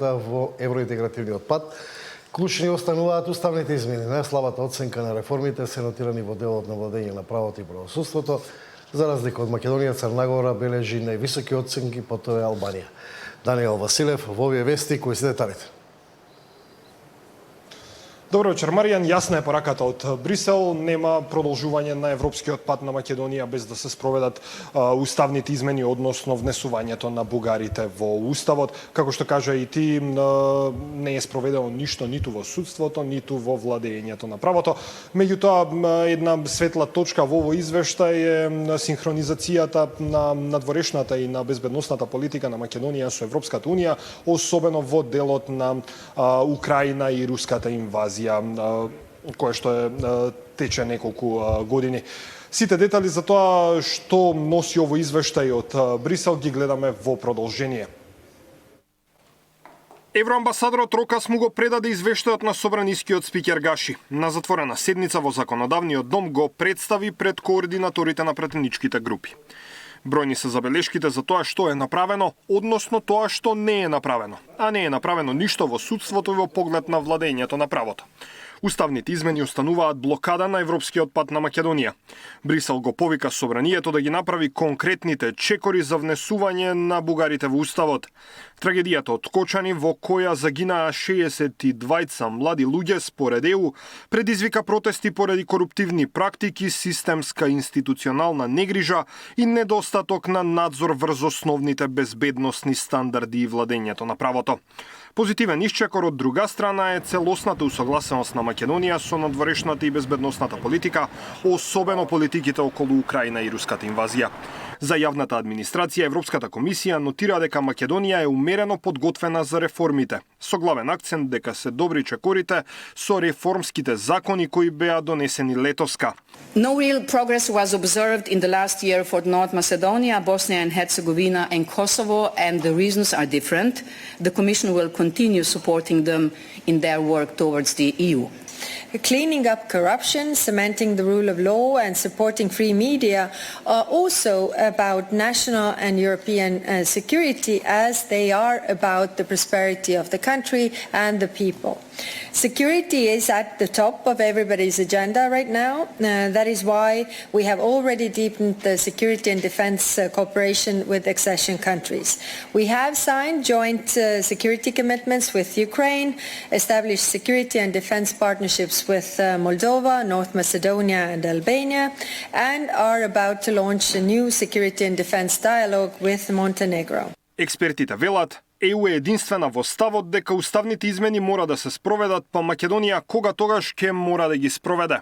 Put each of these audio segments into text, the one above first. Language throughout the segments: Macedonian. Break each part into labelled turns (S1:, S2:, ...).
S1: во евроинтегративниот пат. Клучни остануваат уставните измени. Најслабата оценка на реформите се нотирани во делот на владење на правото и правосудството. За разлика од Македонија, Црна Гора бележи највисоки оценки, потоа е Албанија. Даниел Василев во овие вести кои се деталите.
S2: Добро вечер, Маријан. Јасна е пораката од Брисел. Нема продолжување на европскиот пат на Македонија без да се спроведат уставните измени, односно внесувањето на бугарите во уставот. Како што кажа и ти, не е спроведено ништо ниту во судството, ниту во владењето на правото. Меѓутоа, една светла точка во овој извештај е синхронизацијата на надворешната и на безбедносната политика на Македонија со Европската унија, особено во делот на Украина и руската инвазија, кое што тече неколку години. Сите детали за тоа што носи овој извештај од Брисел ги гледаме во продолжение. Евроамбасадорот Рокас му го предаде извештајот на собранискиот спикер Гаши. На затворена седница во Законодавниот дом го представи пред координаторите на претеничките групи. Бројни се забелешките за тоа што е направено, односно тоа што не е направено. А не е направено ништо во судството и во поглед на владењето на правото. Уставните измени остануваат блокада на европскиот пат на Македонија. Брисел го повика собранието да ги направи конкретните чекори за внесување на бугарите во уставот. Трагедијата од Кочани, во која загинаа 62 млади луѓе според ЕУ, предизвика протести поради коруптивни практики, системска институционална негрижа и недостаток на надзор врз основните безбедносни стандарди и владењето на правото. Позитивен исчекор од друга страна е целосната усогласеност на Македонија со надворешната и безбедносната политика, особено политиките околу Украина и руската инвазија. За јавната администрација, Европската комисија нотира дека Македонија е умерено подготвена за реформите, со главен акцент дека се добри чекорите со реформските закони кои беа донесени летоска.
S3: No real progress was observed in the last year for North Macedonia, Bosnia and Herzegovina and Kosovo, and the reasons are different. The Commission will continue supporting them in their work towards the EU.
S4: Cleaning up corruption, cementing the rule of law and supporting free media are also about national and European security, as they are about the prosperity of the country and the people. Security is at the top of everybody's agenda right now. That is why we have already deepened the security and defense cooperation with accession countries. We have signed joint security commitments with Ukraine, established security and defense partnerships with Moldova, North Macedonia and Albania, and are about to launch a new security and defense dialogue with Montenegro.
S2: Експертите велат, ЕУ е единствена во ставот дека уставните измени мора да се спроведат, па Македонија кога тогаш ќе мора да ги спроведе.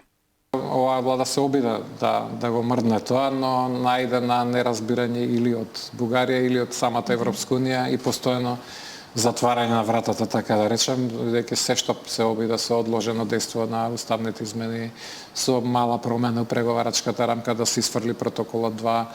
S5: Оваа влада се обида да го мрдне тоа, но најде на неразбирање или од Бугарија или од самата Европска унија и постојано затварање на вратата, така да речем, дека се што се обида се одложено дејство на уставните измени со мала промена у преговарачката рамка да се исфрли протоколот 2,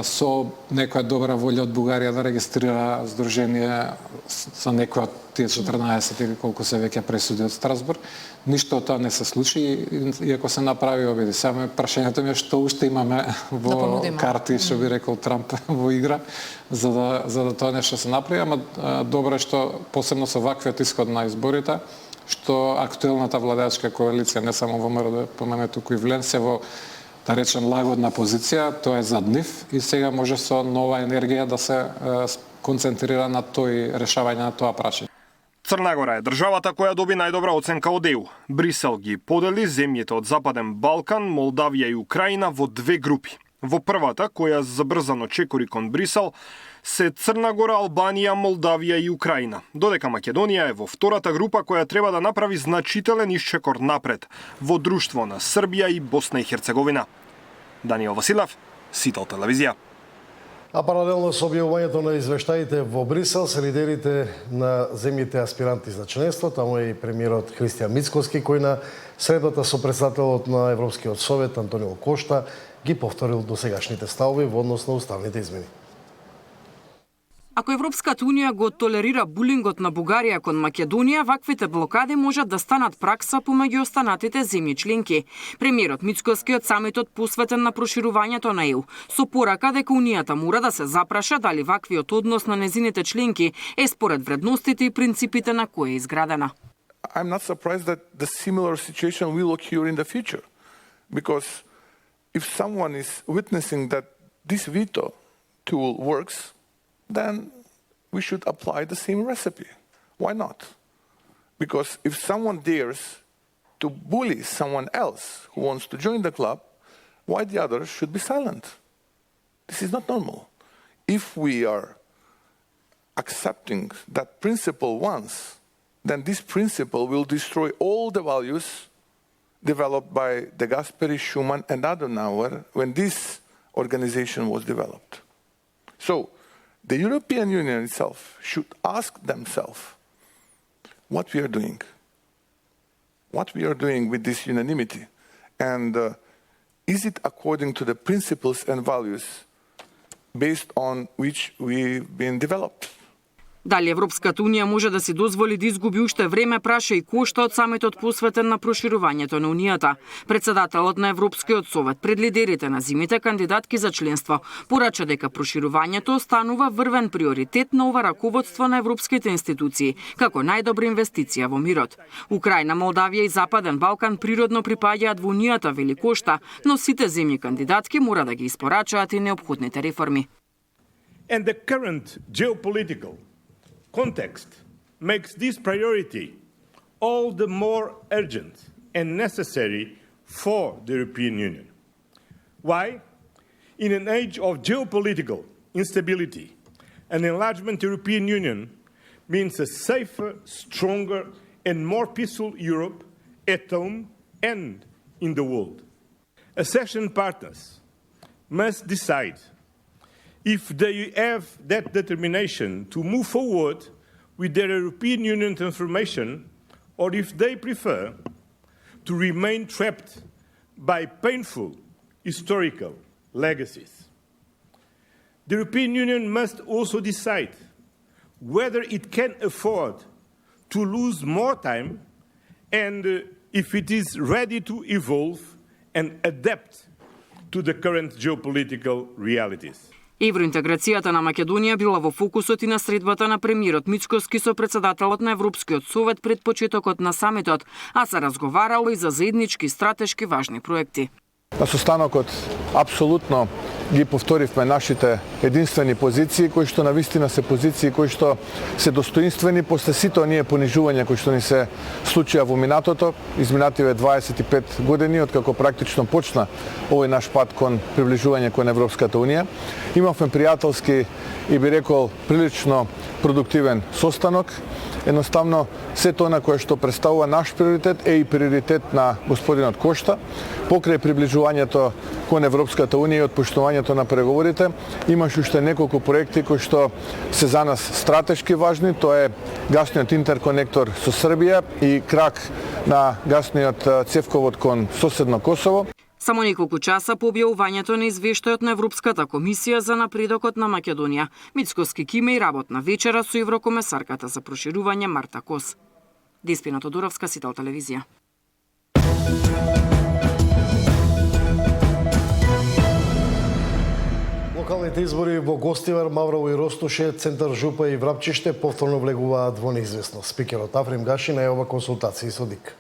S5: со некоја добра волја од Бугарија да регистрира здружение со некоја од тие 14 или колку се веќе пресуди од Страсбург. Ништо од тоа не се случи, иако се направи обиди. Само прашањето ми е што уште имаме во карти, што би рекол Трамп, во игра, за да тоа нешто се направи, ама добро е што посебно со ваквиот исход на изборите, што актуелната владеачка коалиција, не само во МРД, поменето туку и Влен, се во, да речем, лагодна позиција, тоа е зад нив и сега може со нова енергија да се концентрира на решавање на тоа прашање.
S2: Црна Гора е државата која доби најдобра оценка од ЕУ. Брисел ги подели земјите од Западен Балкан, Молдавија и Украина во две групи. Во првата, која забрзано чекори кон Брисел, се Црна Гора, Албанија, Молдавија и Украина, додека Македонија е во втората група која треба да направи значителен исчекор напред во друштво на Србија и Босна и Херцеговина. Даниел Василев, Сител телевизија.
S1: А паралелно со објавувањето на извештаите во Брисел се лидерите на земјите аспиранти за членство, таму е и премиерот Христијан Мицкоски, кој на средбата со претседателот на Европскиот совет Антонио Кошта ги повторил досегашните ставови во однос на уставните измени.
S6: Ако Европската Унија го толерира булингот на Бугарија кон Македонија, ваквите блокади можат да станат пракса помеѓу останатите земји членки. Премиерот Мицкоски од самитот посветен на проширувањето на ЕУ, со порака дека Унијата мора да се запраша дали ваквиот однос на незините членки е според вредностите и принципите на кои е изградена.
S7: I'm not surprised that the similar situation will occur in the future, because if someone is witnessing that this veto tool works, then we should apply the same recipe. Why not? Because if someone dares to bully someone else who wants to join the club, why the others should be silent? This is not normal. If we are accepting that principle once, then this principle will destroy all the values developed by De Gasperi, Schuman, and Adenauer when this organization was developed. So, the European Union itself should ask themselves what we are doing with this unanimity, and is it according to the principles and values based on which we've been developed?
S6: Дали Европската Унија може да си дозволи да изгуби уште време, праша и Кошта од самитот посветен на проширувањето на Унијата. Председателот на Европскиот совет пред лидерите на земјите кандидатки за членство порача дека проширувањето останува врвен приоритет на ова раководство на европските институции, како најдобра инвестиција во мирот. Украина, Молдавија и Западен Балкан природно припаѓаат во Унијата, вели Кошта, но сите земји кандидатки мора да ги испорачаат и неопходните реформи.
S8: And the current geopolitical context makes this priority all the more urgent and necessary for the European Union. Why? In an age of geopolitical instability, an enlargement European Union means a safer, stronger, and more peaceful Europe at home and in the world. Accession partners must decide if they have that determination to move forward with their European Union transformation, or if they prefer to remain trapped by painful historical legacies. The European Union must also decide whether it can afford to lose more time and if it is ready to evolve and adapt to the current geopolitical realities.
S6: Евроинтеграцијата на Македонија била во фокусот и на средбата на премиерот Мицкоски со председателот на Европскиот совет пред почетокот на самитот, а се разговарало и за заеднички стратешки важни проекти.
S7: На состанокот апсолутно ги повторивме нашите единствени позиции, кои што навистина се позиции кои што се достоинствени после сите оние понижувања кои што ни се случија во минатото, изминативе 25 години откако практично почна овој наш пат кон приближување кон Европската Унија. Имавме пријателски и би рекол прилично продуктивен состанок. Едноставно, се тоа кое што представува наш приоритет е и приоритет на господинот Кошта. Покрај приближувањето кон Европската Унија и отпуштувањето на преговорите, имаш уште неколку проекти кои што се за нас стратешки важни. Тоа е гасниот интерконектор со Србија и крак на гасниот цевковод кон соседно Косово.
S6: Само неколку часа по објавувањето на извештајот на Европската комисија за напредокот на Македонија, Мицкоски киме и работна вечера со еврокомесарката за проширување Марта Кос. Деспина Тодоровска, Сител телевизија.
S1: Локалните избори во Гостивар, Маврово и Ростуше, Центар Жупа и Врапчиште повторно влегуваат во неизвестност. Спикерот Африм Гаши најава консултации со ДИК.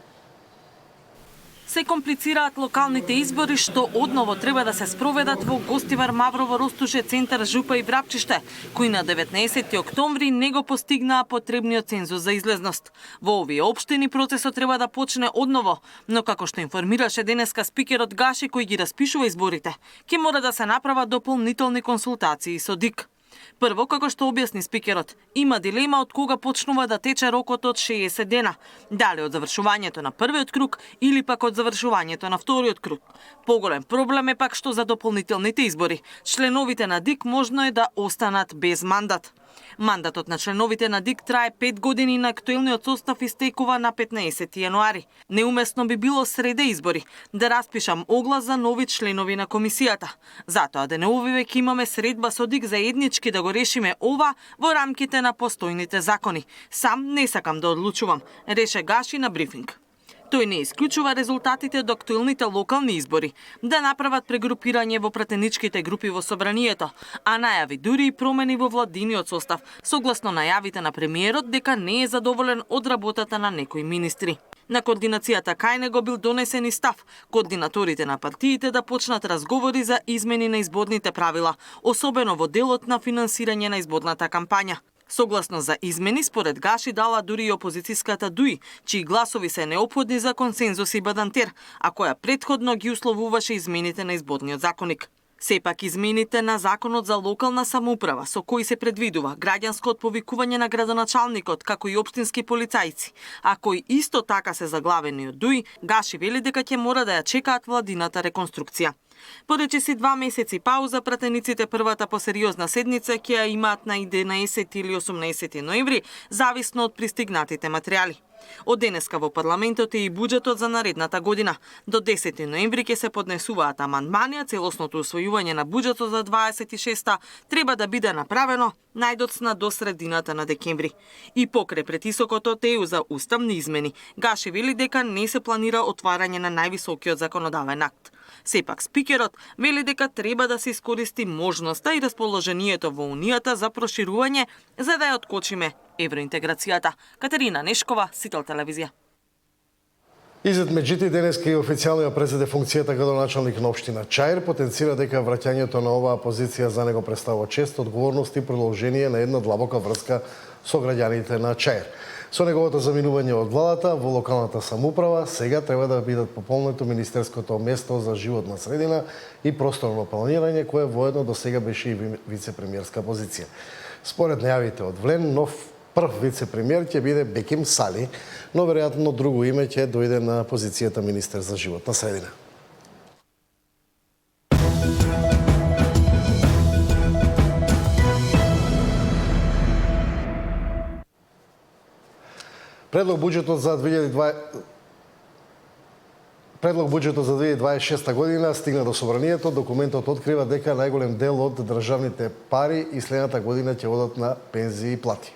S9: Се комплицираат локалните избори што одново треба да се спроведат во Гостивар, Маврово, Ростуше, Центар Жупа и Врапчиште, кои на 19 октомври не го постигнаа потребниот цензус за излезност. Во овие општини процесот треба да почне одново, но како што информираше денеска спикерот Гаши кој ги распишува изборите, ќе мора да се направат дополнителни консултации со ДИК. Прво, како што објасни спикерот, има дилема од кога почнува да тече рокот од 60 дена, дали од завршувањето на првиот круг или пак од завршувањето на вториот круг. Поголем проблем е пак што за дополнителните избори, членовите на ДИК можно е да останат без мандат. Мандатот на членовите на ДИК трае 5 години и на актуелниот состав истекува на 15 јануари. Неуместно би било среде избори да распишам оглас за нови членови на комисијата. Затоа денеови веќе имаме средба со ДИК заеднички да го решиме ова во рамките на постојните закони. Сам не сакам да одлучувам, реше Гаши на брифинг. Тој не исклучува резултатите од актуелните локални избори да направат прегрупирање во пратеничките групи во собранието, а најави дури и промени во владиниот состав, согласно најавите на премиерот дека не е задоволен од работата на некои министри. На координацијата кај него бил донесен и став координаторите на партиите да почнат разговори за измени на изборните правила, особено во делот на финансирање на изборната кампања. Согласно за измени, според Гаши дала дури и опозицијската ДУИ, чии гласови се неопходни за консензус и бадантер, а која претходно ги условуваше измените на изборниот законник. Сепак измените на Законот за локална самоуправа, со кои се предвидува граѓанско отповикување на градоначалникот, како и општински полицајци, а кои исто така се заглавени од ДУИ, Гаши вели дека ќе мора да ја чекаат владината реконструкција. Поречи си 2 месеци пауза, пратениците првата посериозна седница ќе ја имаат на 11 или 18 ноември, зависно од пристигнатите материјали. Од денеска во парламентот е и буџетот за наредната година. До 10 ноември ќе се поднесуваат амандмани, а целосното усвојување на буџетот за 26-та треба да биде направено најдоцна до средината на декември. И покрај притисокот од ЕУ за уставни измени, Гаши вели дека не се планира отварање на највисокиот законодавен акт. Сепак спикерот вели дека треба да се искористи можноста и расположението во Унијата за проширување за да ја откочиме евроинтеграцијата. Катерина Нешкова, Сител телевизија.
S1: Изет Меджити денеска и официјално ја презеде функцијата градоначалник на општина Чаир, потенцира дека враќањето на оваа позиција за него представува чест одговорност и продолжение на една длабока врска со граѓаните на Чаир. Со неговото заминување од владата во локалната самоуправа, сега треба да бидат пополнето Министерското место за животна средина и просторно планирање, кое воедно до сега беше и вице-премиерска позиција. Според најавите од Влен, нов прв вице-премиер ќе биде Беким Сали, но веројатно друго име ќе дојде на позицијата министер за животна средина. Предлог буџетот за 2026 година стигна до собранието. Документот открива дека најголем дел од државните пари и следната година ќе одат на пензии и плати.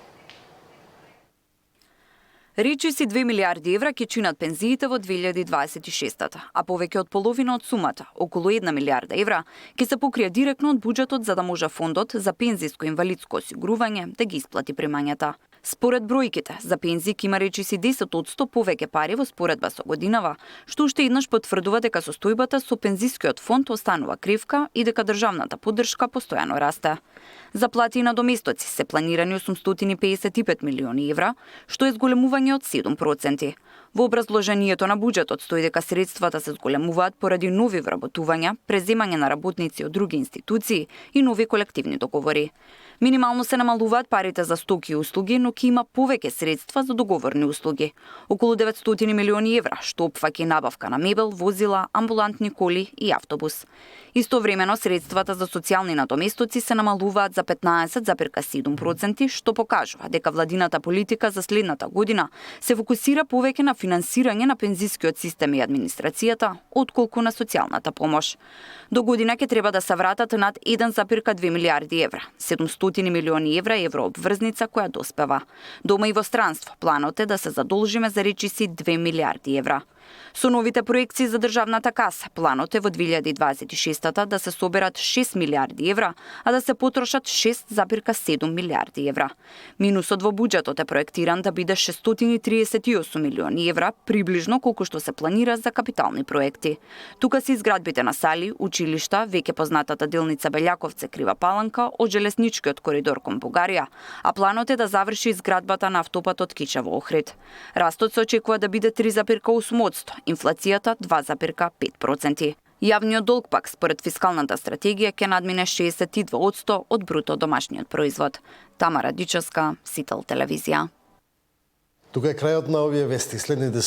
S10: Речиси 2 милиарди евра ќе чинат пензиите во 2026-та, а повеќе од половина од сумата, околу 1 милиарда евра, ќе се покрие директно од буџетот за да може фондот за пензиско и инвалидско осигурување да ги исплати примањата. Според бројките, за пензии има речиси 10% повеќе пари во споредба со годинава, што уште еднаш потврдува дека состојбата со пензискиот фонд останува кривка и дека државната поддршка постојано расте. За плати и надоместоци се планирани 855 милиони евра, што е зголемување од 7%. Во образложението на буџетот стои дека средствата се зголемуваат поради нови вработувања, преземање на работници од други институции и нови колективни договори. Минимално се намалуваат парите за стоки и услуги, но ќе има повеќе средства за договорни услуги. Околу 900 милиони евра, што опфаќа набавка на мебел, возила, амбулантни коли и автобус. Истовремено, средствата за социјални надоместоци се намалуваат за 15,7%, што покажува дека владината политика за следната година се фокусира повеќе на финансирање на пензискиот систем и администрацијата, отколку на социјалната помош. До година ќе треба да се вратат над 1,2 милиарди евра, 700 милиони евра еврообврзница која доспева. Дома и во странство, планот е да се задолжиме за речиси 2 милиарди евра. Со новите проекции за државната каса, планот е во 2026-та да се соберат 6 милиарди евра, а да се потрошат 6,7 милиарди евра. Минусот во буџетот е проектиран да биде 638 милиони евра, приближно колку што се планира за капитални проекти. Тука се изградбите на сали, училишта, веќе познатата делница Белјаковце-Крива Паланка од железничкиот коридор кон Бугарија, а планот е да заврши изградбата на автопатот Кичево-Охрид. Растот се очекува да биде 3,8%, инфлацијата 2,5%. Јавниот долг пак, според фискалната стратегија, ќе надмине 62% од бруто домашниот производ. Тамара Дичевска, Сител телевизија.
S1: Тука е крајот на овие вести. Следните